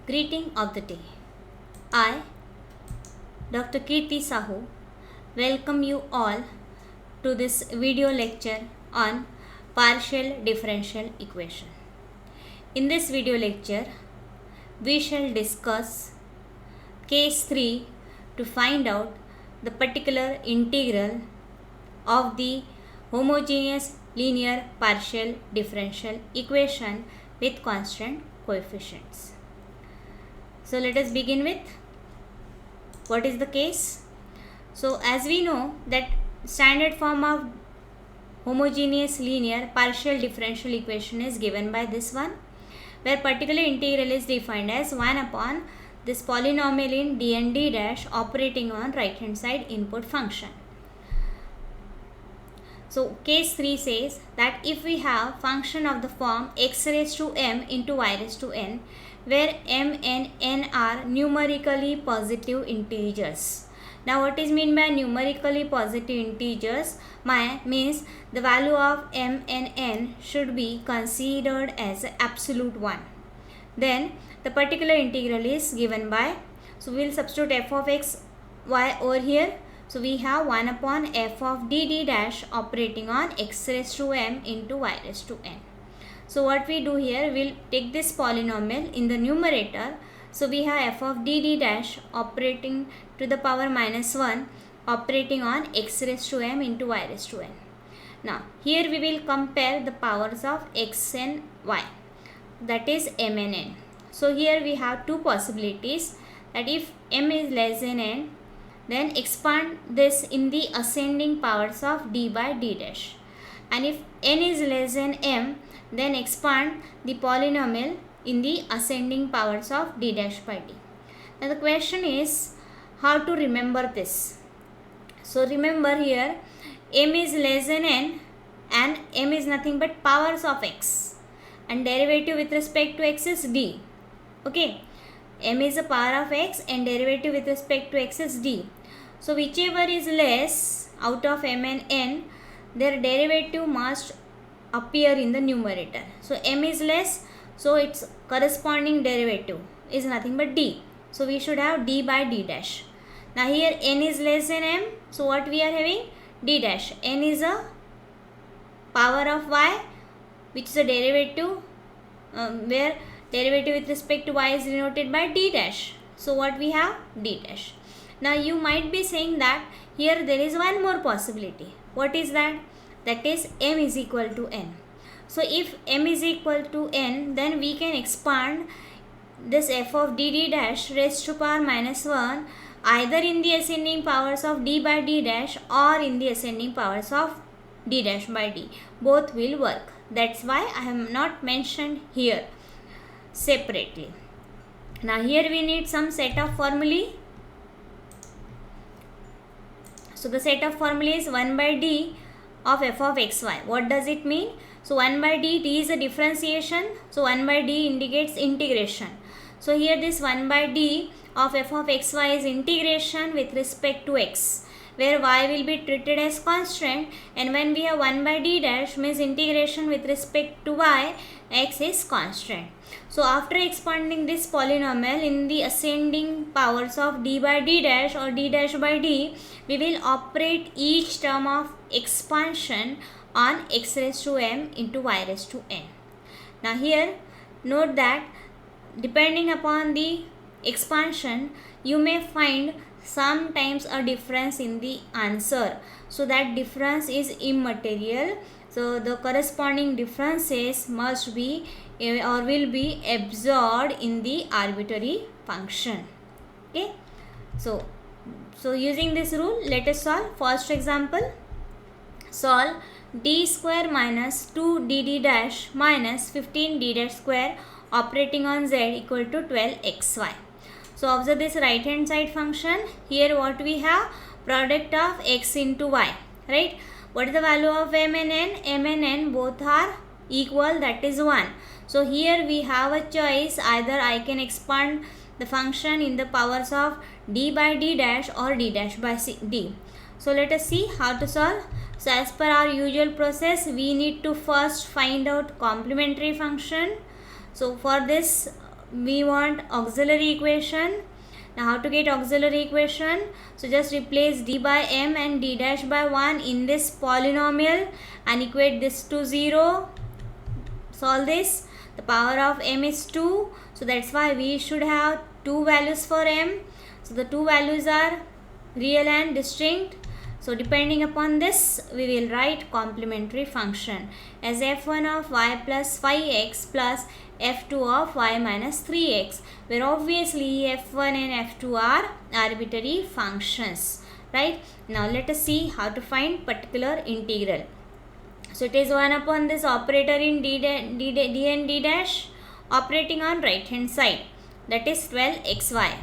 Greeting of the day. I, Dr. Kirti Sahu, welcome you all to this video lecture on partial differential equation. In this video lecture, we shall discuss case 3 to find out the particular integral of the homogeneous linear partial differential equation with constant coefficients. So let us begin with what is the case. So as we know that standard form of homogeneous linear partial differential equation is given by this one, where particular integral is defined as 1 upon this polynomial in d and d dash operating on right hand side input function. So case 3 says that if we have function of the form x raised to m into y raised to n, where m and n are numerically positive integers. Now what is meant by numerically positive integers? Means the value of m and n should be considered as absolute one. Then the particular integral is given by, so we will substitute f of x y over here. So we have 1 upon f of dd dash operating on x raised to m into y raised to n. So what we do here, we will take this polynomial in the numerator. So we have f of dd dash operating to the power minus 1 operating on x raised to m into y raised to n. Now here we will compare the powers of x and y, that is m and n. So here we have two possibilities, that if m is less than n, then expand this in the ascending powers of d by d dash, and if n is less than m, then expand the polynomial in the ascending powers of d dash by d. Now the question is how to remember this. So remember here m is less than n and m is nothing but powers of x and derivative with respect to x is d. Okay, m is a power of x and derivative with respect to x is d. So whichever is less out of m and n, their derivative must appear in the numerator. So m is less, so its corresponding derivative is nothing but d. So we should have d by d dash. Now here n is less than m, so what we are having? D dash. N is a power of y, which is a derivative where derivative with respect to y is denoted by d dash. So what we have? D dash. Now you might be saying that here there is one more possibility. What is that? That is m is equal to n. So if m is equal to n, then we can expand this f of dd dash raised to power minus 1 either in the ascending powers of d by d dash or in the ascending powers of d dash by d. Both will work. That's why I have not mentioned here separately. Now here we need some set of formulae. So the set of formulae is 1 by d of f of xy. What does it mean? So 1 by d is a differentiation. So 1 by d indicates integration. So here this 1 by d of f of xy is integration with respect to x, where y will be treated as constant, and when we have 1 by d dash means integration with respect to y, x is constant. So after expanding this polynomial in the ascending powers of d by d dash or d dash by d, we will operate each term of expansion on x raised to m into y raised to n. Now here note that depending upon the expansion, you may find sometimes a difference in the answer. So that difference is immaterial. So the corresponding differences must be or will be absorbed in the arbitrary function. Okay. So using this rule, let us solve. First example, solve d square minus 2 dd dash minus 15 d dash square operating on z equal to 12xy. So observe this right hand side function. Here what we have? Product of x into y, right? What is the value of m and n? M and n both are equal, that is 1. So here we have a choice, either I can expand the function in the powers of d by d dash or d dash by d. So let us see how to solve. So as per our usual process, we need to first find out complementary function. So for this we want auxiliary equation. Now how to get auxiliary equation? So just replace d by m and d dash by 1 in this polynomial and equate this to 0. Solve this. The power of m is 2. So that's why we should have two values for m. So the two values are real and distinct. So depending upon this, we will write complementary function as f1 of y plus 5x plus f2 of y minus 3x, where obviously f1 and f2 are arbitrary functions. Right? Now let us see how to find particular integral. So it is 1 upon this operator in d and d dash operating on right hand side, that is 12xy.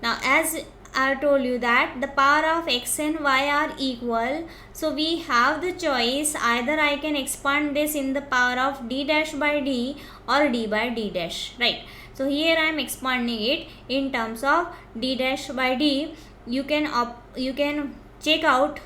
Now as I told you that the power of x and y are equal, so we have the choice, either I can expand this in the power of d dash by d or d by d dash, right? So here I am expanding it in terms of d dash by d. You can check out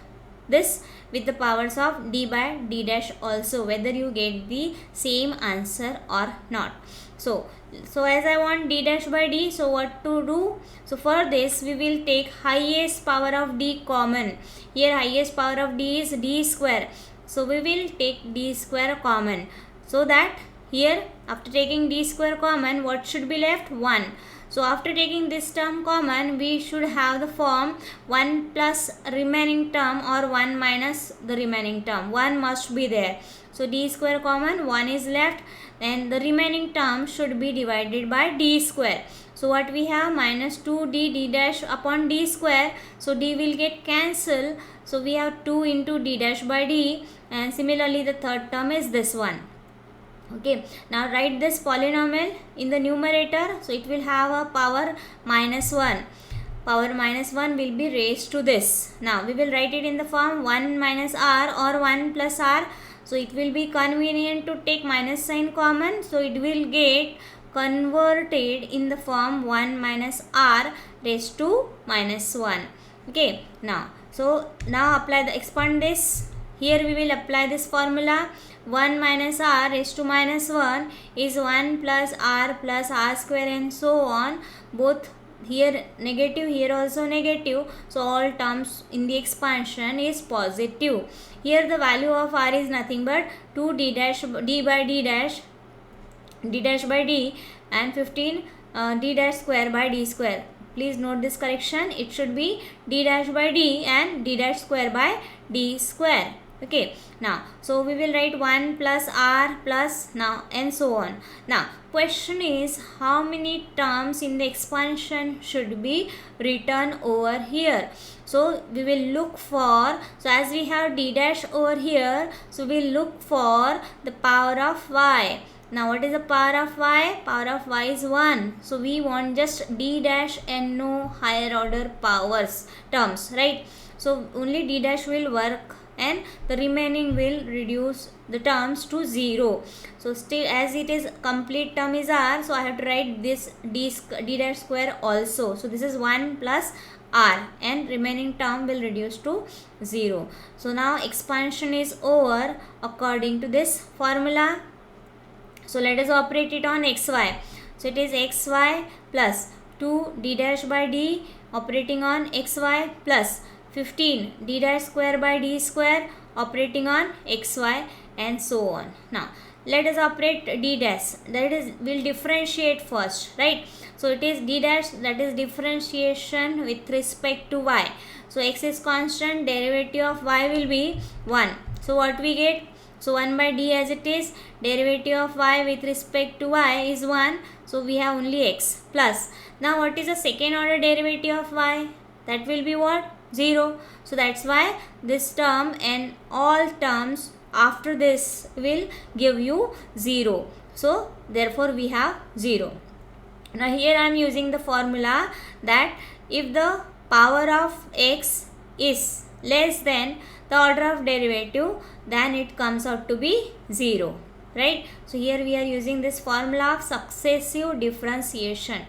this with the powers of d by d dash also, whether you get the same answer or not. So as I want d dash by d, so what to do? So for this we will take highest power of d common. Here highest power of d is d square. So we will take d square common. So that here after taking d square common, what should be left? 1. So after taking this term common, we should have the form 1 plus remaining term or 1 minus the remaining term. 1 must be there. So d square common, 1 is left, and the remaining term should be divided by d square. So what we have? Minus 2d d dash upon d square. So d will get cancelled. So we have 2 into d dash by d, and similarly the third term is this one. Okay, now write this polynomial in the numerator. So it will have a power minus 1. Power minus 1 will be raised to this. Now we will write it in the form 1 minus r or 1 plus r. So it will be convenient to take minus sign common. So it will get converted in the form 1 minus r raised to minus 1. Okay, now expand this. Here we will apply this formula. 1 minus r raised to minus 1 is 1 plus r square and so on. Both here negative, here also negative. So all terms in the expansion is positive. Here the value of r is nothing but 2 d dash d by d dash by d and 15 d dash square by d square. Please note this correction. It should be d dash by d and d dash square by d square. Okay, now so we will write 1 plus r plus now and so on. Now question is, how many terms in the expansion should be written over here? So we will look for, so as we have d dash over here, so we will look for the power of y. Now what is the power of y? Power of y is 1. So we want just d dash and no higher order powers terms, right? So only d dash will work and the remaining will reduce the terms to 0. So still as it is complete term is r, so I have to write this d dash square also. So this is 1 plus r and remaining term will reduce to 0. So now expansion is over according to this formula. So let us operate it on xy. So it is xy plus 2 d dash by d operating on xy plus 15 d dash square by d square operating on xy and so on. Now let us operate d dash, that is will differentiate first, right? So it is d dash, that is differentiation with respect to y. So x is constant, derivative of y will be 1. So what we get? So 1 by d as it is, derivative of y with respect to y is 1. So we have only x plus. Now what is the second order derivative of y? That will be what? 0. So that's why this term and all terms after this will give you 0. So therefore we have 0. Now here I am using the formula that if the power of x is less than the order of derivative, then it comes out to be 0, right? So here we are using this formula of successive differentiation.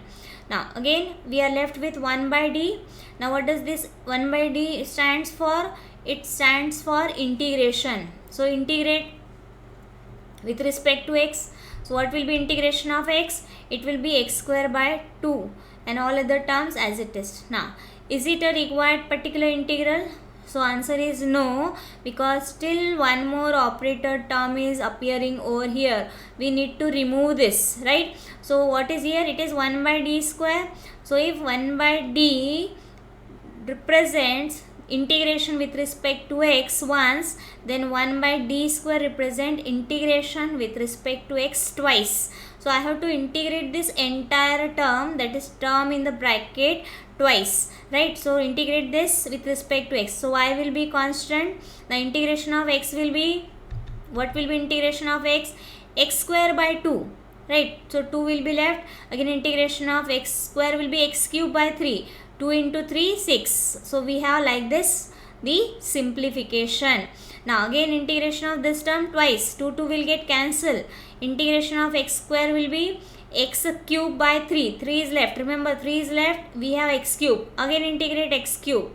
Now again we are left with 1 by d. Now what does this 1 by d stands for? It stands for integration. So integrate with respect to x. So what will be integration of x? It will be x square by 2 and all other terms as it is. Now, is it a required particular integral? So answer is no, because still one more operator term is appearing over here. We need to remove this, right? So what is here? It is 1 by d square. So if 1 by d represents integration with respect to x once, then 1 by d square represent integration with respect to x twice. So I have to integrate this entire term, that is term in the bracket, twice, right? So integrate this with respect to x. So y will be constant. The integration of x will be, what will be integration of x? X square by 2, right? So 2 will be left. Again integration of x square will be x cube by 3. 2 into 3, 6. So we have like this the simplification. Now again integration of this term twice. 2 will get cancelled. Integration of x square will be x cube by 3. 3 is left. Remember 3 is left. We have x cube. Again integrate x cube.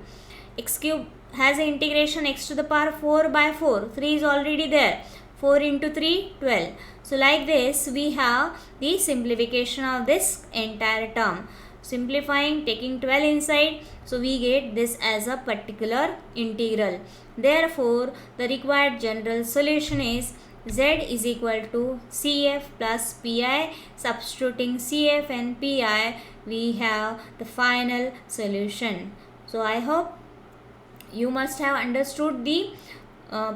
X cube has an integration x to the power 4 by 4. 3 is already there. 4 into 3, 12. So like this we have the simplification of this entire term. Simplifying, taking 12 inside, so we get this as a particular integral. Therefore, the required general solution is z is equal to cf plus pi. Substituting cf and pi, we have the final solution. So I hope you must have understood the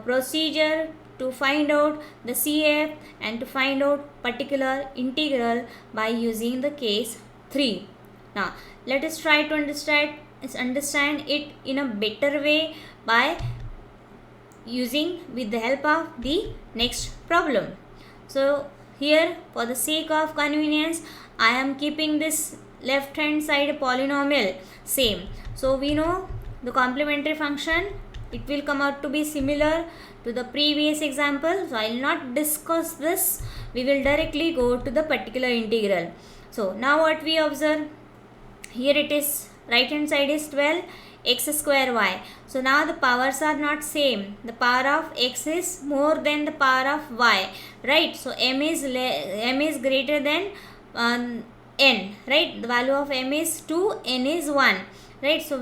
procedure to find out the cf and to find out particular integral by using the case 3. Now let us try to understand it in a better way by using with the help of the next problem. So here, for the sake of convenience, I am keeping this left hand side polynomial same. So we know the complementary function, it will come out to be similar to the previous example. So I will not discuss this. We will directly go to the particular integral. So now what we observe? Here it is, right hand side is 12 x square y. So now the powers are not same. The power of x is more than the power of y, right? So m is greater than n, right? The value of m is 2, n is 1, right? So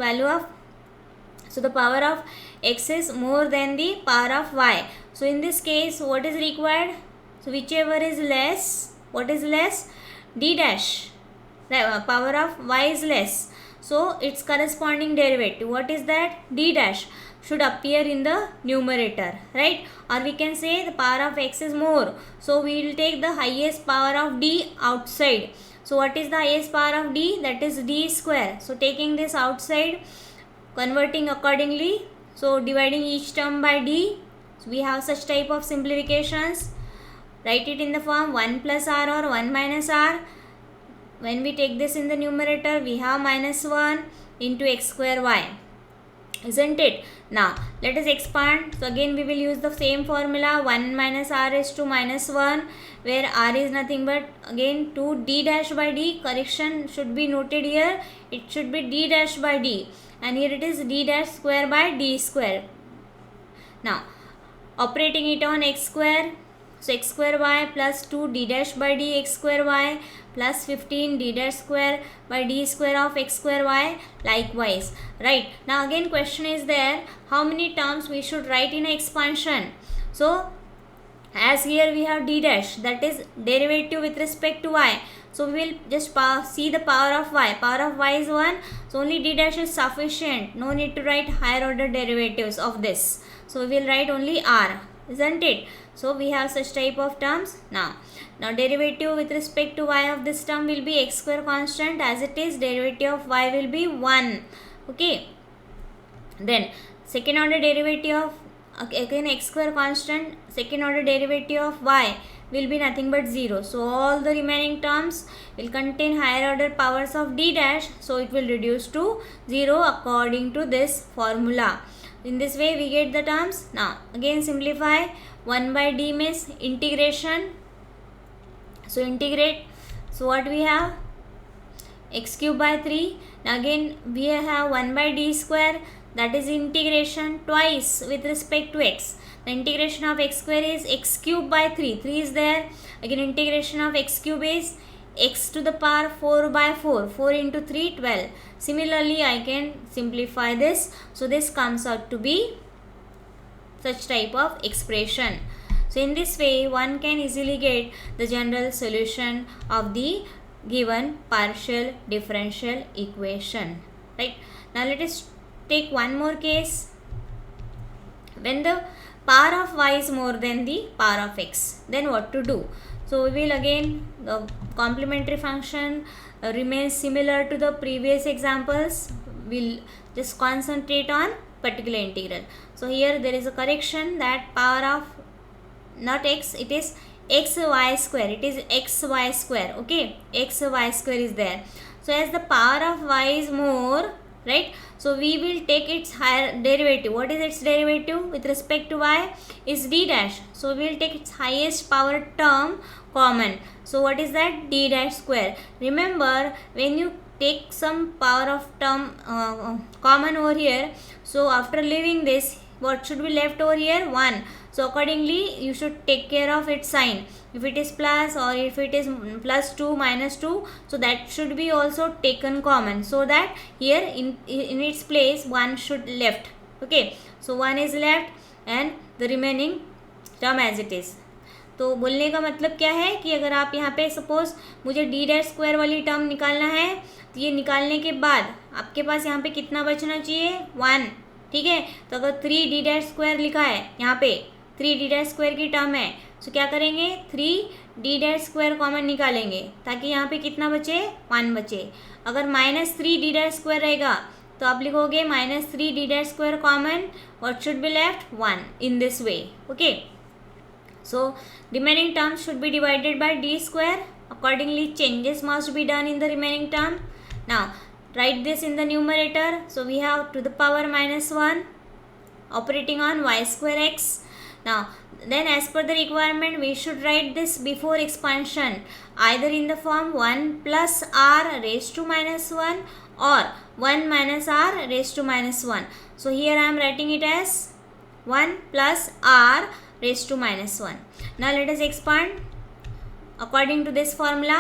the power of x is more than the power of y. So in this case, what is required? So whichever is less, what is less? D dash. The power of y is less, so its corresponding derivative, what is that? D dash should appear in the numerator, right? Or we can say the power of x is more, so we will take the highest power of d outside. So what is the highest power of d? That is d square. So taking this outside, converting accordingly, so dividing each term by d. So we have such type of simplifications. Write it in the form 1 plus r or 1 minus r. When we take this in the numerator, we have minus 1 into x square y, isn't it? Now let us expand. So again we will use the same formula, 1 minus r is to minus 1, where r is nothing but again 2 d dash by d. Correction should be noted here, it should be d dash by d, and here it is d dash square by d square. Now operating it on x square, so x square y plus 2 d dash by d x square y plus 15 d dash square by d square of x square y, likewise, right? Now again question is there, how many terms we should write in expansion? So as here we have d dash, that is derivative with respect to y. So we will just see the power of y. Power of y is 1, so only d dash is sufficient. No need to write higher order derivatives of this. So we will write only r, isn't it? So we have such type of terms. Now derivative with respect to y of this term will be x square constant, as it is derivative of y will be 1. Okay. Then second order derivative of again x square constant, second order derivative of y will be nothing but 0. So all the remaining terms will contain higher order powers of d dash, so it will reduce to 0 according to this formula. In this way we get the terms. Now again simplify, 1 by d means integration. So integrate, so what we have? X cube by 3. Now again we have 1 by d square, that is integration twice with respect to x. the integration of x square is x cube by 3. 3 is there. Again integration of x cube is x to the power 4 by 4. 4 into 3, 12. Similarly, I can simplify this. So this comes out to be such type of expression. So in this way, one can easily get the general solution of the given partial differential equation. Right. Now let us take one more case. When the power of y is more than the power of x, then what to do? So we will again, the complementary function remains similar to the previous examples. We'll just concentrate on particular integral. So here there is a correction, that power of not x, it is xy square. It is xy square. Okay, xy square is there. So as the power of y is more, right, so we will take its higher derivative. What is its derivative with respect to y? Is d dash. So we will take its highest power term common. So what is that? D dash square. Remember, when you take some power of term common over here, so after leaving this, what should be left over here? 1. So accordingly, you should take care of its sign. If it is plus, or if it is plus 2, minus 2, so that should be also taken common, so that here in its place 1 should left. Okay, so 1 is left and the remaining term as it is. तो बोलने का मतलब क्या है कि अगर आप यहाँ पे सपोज मुझे डी डैश स्क्वायर वाली टर्म निकालना है, तो ये निकालने के बाद आपके पास यहाँ पे कितना बचना चाहिए? 1. ठीक है, तो अगर 3 डी डैश स्क्वायर लिखा है यहाँ पे, 3 डी डैश स्क्वायर की टर्म है, तो क्या करेंगे? 3 डी डैश स्क्वायर कॉमन निकालेंगे ताकि यहाँ पे कितना बचे? 1 बचे. अगर -3 डी डैश स्क्वायर रहेगा तो आप लिखोगे -3 D dash square common, what should be left? 1. In this way. Okay, so remaining terms should be divided by d square. Accordingly, changes must be done in the remaining term. Now write this in the numerator. So we have to the power -1 operating on y square x. Now then, as per the requirement, we should write this before expansion either in the form 1 plus r raised to -1 or 1 minus r raised to -1. So here I am writing it as 1 plus r raised to -1. Now let us expand according to this formula.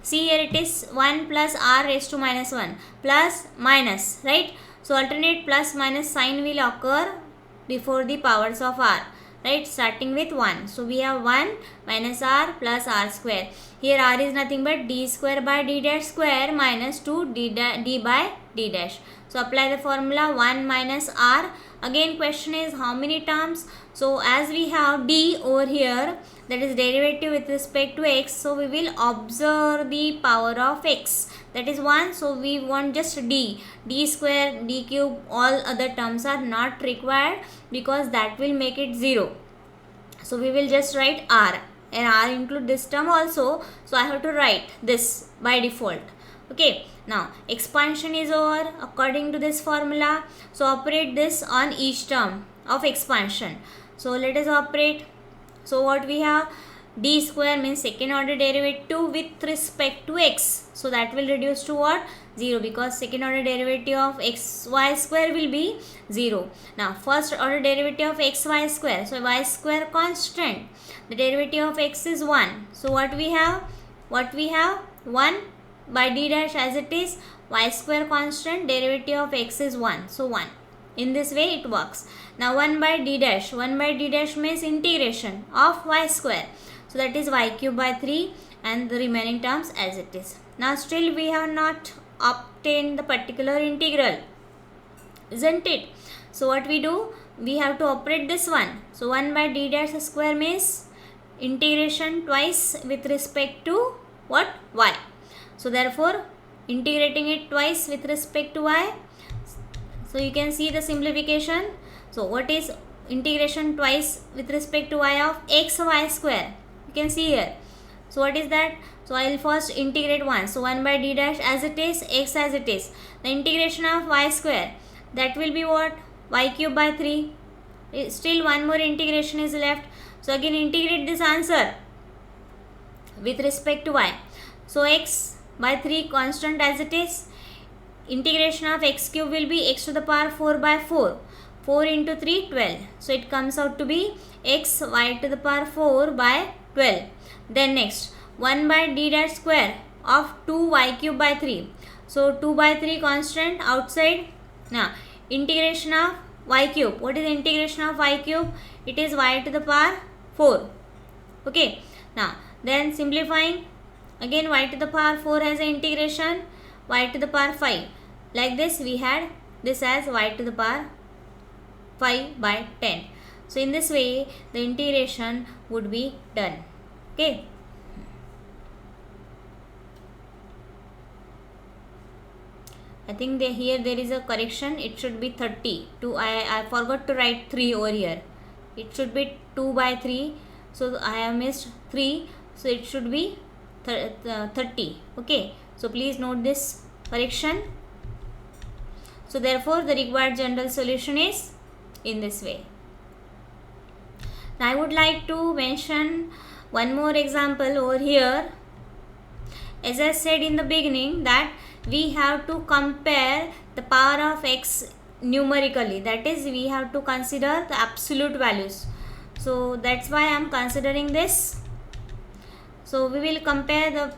See here, it is 1 plus r raised to -1 plus minus, right? So alternate plus minus sign will occur before the powers of r, right, starting with 1. So we have 1 minus r plus r square. Here r is nothing but d square by d dash square minus 2 d by d dash. So apply the formula 1 minus r. Again question is how many terms? So as we have d over here, that is derivative with respect to x, so we will observe the power of x, that is 1. So we want just d square, d cube, all other terms are not required because that will make it 0. So we will just write r, and r include this term also, so I have to write this by default. Okay, now expansion is over according to this formula. So operate this on each term of expansion. So let us operate. So what we have? D square means second order derivative with respect to x. So that will reduce to what? 0, because second order derivative of xy square will be 0. Now first order derivative of xy square. So y square constant. The derivative of x is 1. So what we have? 1 by d dash as it is. Y square constant, derivative of x is 1. So 1. In this way it works. Now 1 by d dash. 1 by d dash means integration of y square. So that is y cube by 3 and the remaining terms as it is. Now still we have not obtained the particular integral, isn't it? So what we do? We have to operate this one. So 1 by d dash square means integration twice with respect to what? Y. So therefore integrating it twice with respect to y. So you can see the simplification. So what is integration twice with respect to y of xy square? You can see here. So what is that? So I will first integrate 1. So 1 by d dash as it is, x as it is. The integration of y square, that will be what? Y cube by 3. Still one more integration is left. So again integrate this answer with respect to y. So x by 3 constant as it is. Integration of x cube will be x to the power 4 by 4. 4 into 3, 12. So it comes out to be x y to the power 4 by 12. Then next, 1 by d dash square of 2y cube by 3. So 2 by 3 constant outside. Now integration of y cube. What is integration of y cube? It is y to the power 4. Okay. Now then simplifying, again y to the power 4 has an integration, y to the power 5. Like this we had this as y to the power 5 by 10. So in this way the integration would be done. Okay. I think here there is a correction. It should be 30. I forgot to write 3 over here. It should be 2 by 3. So I have missed 3. So it should be 30. Okay. So please note this correction. So therefore the required general solution is in this way. Now I would like to mention one more example over here. As I said in the beginning that we have to compare the power of x numerically, that is we have to consider the absolute values. So that's why I am considering this. So we will compare the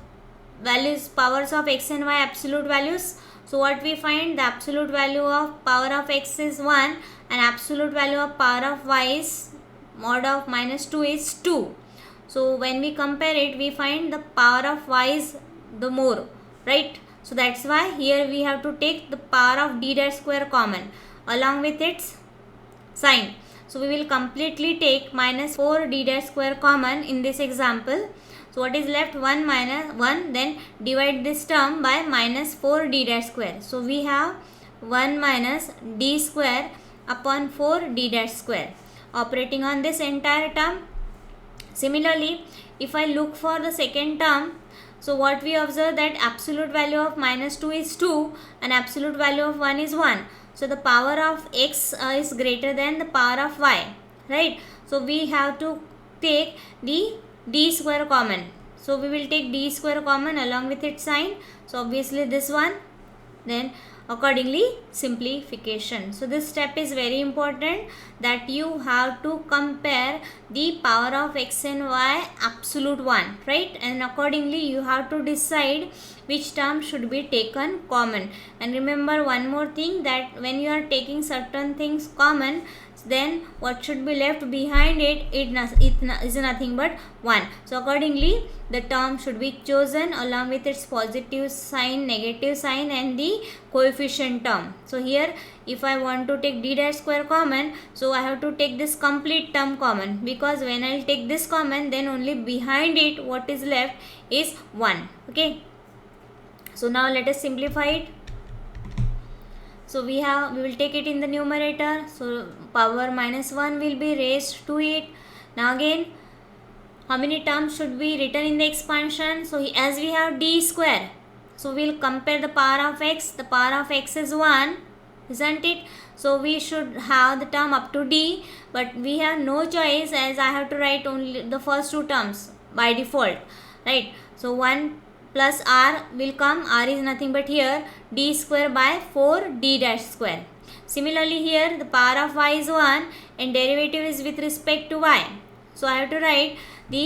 values, powers of x and y, absolute values. So what we find, the absolute value of power of x is 1 and absolute value of power of y is mod of -2 is 2. So when we compare it, we find the power of y is the more, right? So that's why here we have to take the power of d dash square common along with its sign. So we will completely take -4 d dash square common in this example. So what is left? 1 minus 1, then divide this term by -4 d dash square. So we have 1 minus d square upon 4 d dash square operating on this entire term. Similarly, if I look for the second term, so what we observe that absolute value of -2 is 2 and absolute value of 1 is 1. So the power of x is greater than the power of y, right? So we have to take the d square common. So we will take d square common along with its sign. So obviously this one, then accordingly simplification. So this step is very important, that you have to compare the power of x and y absolute one, right? And accordingly you have to decide which term should be taken common. And remember one more thing, that when you are taking certain things common, then what should be left behind it is nothing but 1. So accordingly the term should be chosen along with its positive sign, negative sign and the coefficient term. So here if I want to take d dash square common, so I have to take this complete term common, because when I will take this common, then only behind it what is left is 1. Okay. So now let us simplify it. So we will take it in the numerator. So power -1 will be raised to it. Now again, how many terms should be written in the expansion? So as we have d square, so we will compare the power of x. The power of x is 1, isn't it? So we should have the term up to d, but we have no choice, as I have to write only the first two terms by default, right? So 1 plus r will come. R is nothing but here d square by 4 d dash square. Similarly here the power of y is 1 and derivative is with respect to y. So I have to write the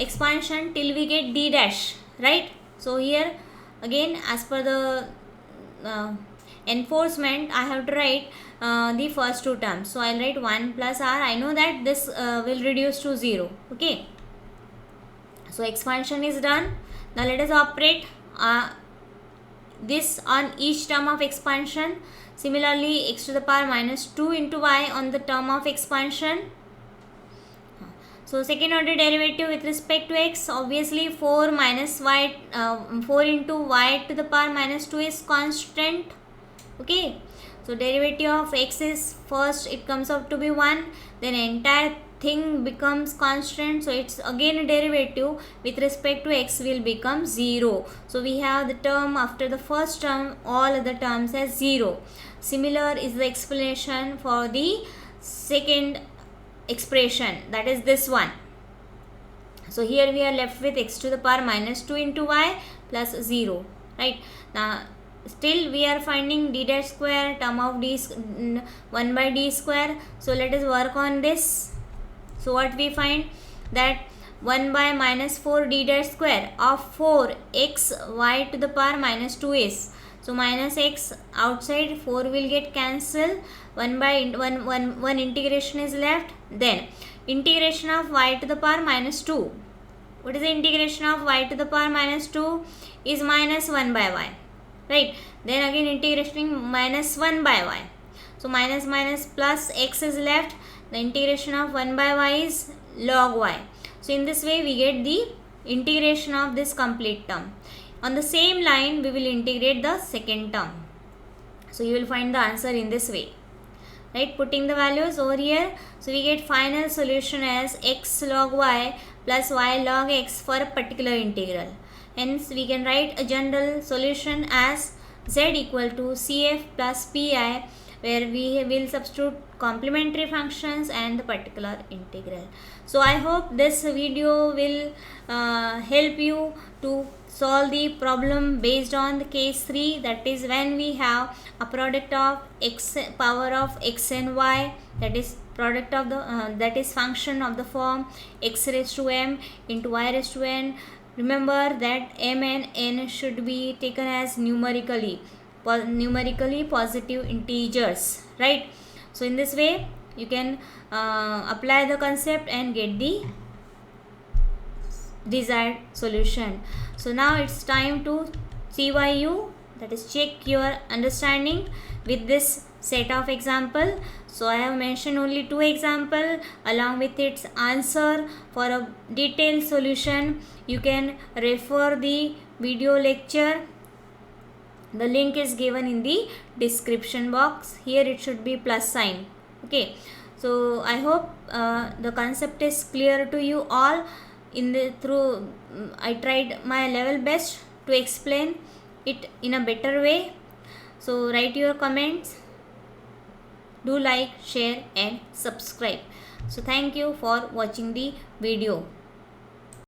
expansion till we get d dash, right? So here again, as per the enforcement, I have to write the first two terms. So I'll write 1 plus r. I know that this will reduce to 0. Okay. So expansion is done. Now let us operate this on each term of expansion. Similarly, x to the power -2 into y on the term of expansion. So second order derivative with respect to x, obviously 4 minus y, 4 into y to the power -2 is constant. Okay. So derivative of x is first, it comes out to be 1, then entire thing becomes constant. So it's again a derivative with respect to x will become 0. So we have the term after the first term, all other terms as 0. Similar is the explanation for the second expression, that is this one. So here we are left with x to the power -2 into y plus 0, right? Now still we are finding d dash square term of 1 by d square. So let us work on this. So what we find, that 1 by minus 4 d dash square of 4 x y to the power minus 2s. So minus x outside, 4 will get cancelled, 1 by 1 integration is left. Then integration of y to the power minus 2. What is the integration of y to the power minus 2? Is minus 1 by y, right? Then again integration minus 1 by y. So minus minus plus x is left. The integration of 1 by y is log y. So in this way we get the integration of this complete term. On the same line we will integrate the second term. So you will find the answer in this way, right? Putting the values over here. So we get final solution as x log y plus y log x for a particular integral. Hence we can write a general solution as z equal to cf plus pi, where we will substitute complementary functions and the particular integral. So I hope this video will help you to solve the problem based on the case 3, that is when we have a product of x power of x and y, that is product of the that is function of the form x raised to m into y raised to n. Remember that m and n should be taken as numerically positive integers, right? So in this way you can apply the concept and get the desired solution. So now it's time to CYU, that is check your understanding with this set of example. So I have mentioned only 2 example along with its answer. For a detailed solution you can refer the video lecture. The link is given in the description box. Here it should be plus sign. Okay, so I hope the concept is clear to you all. I tried my level best to explain it in a better way. So write your comments, do like, share and subscribe. So thank you for watching the video.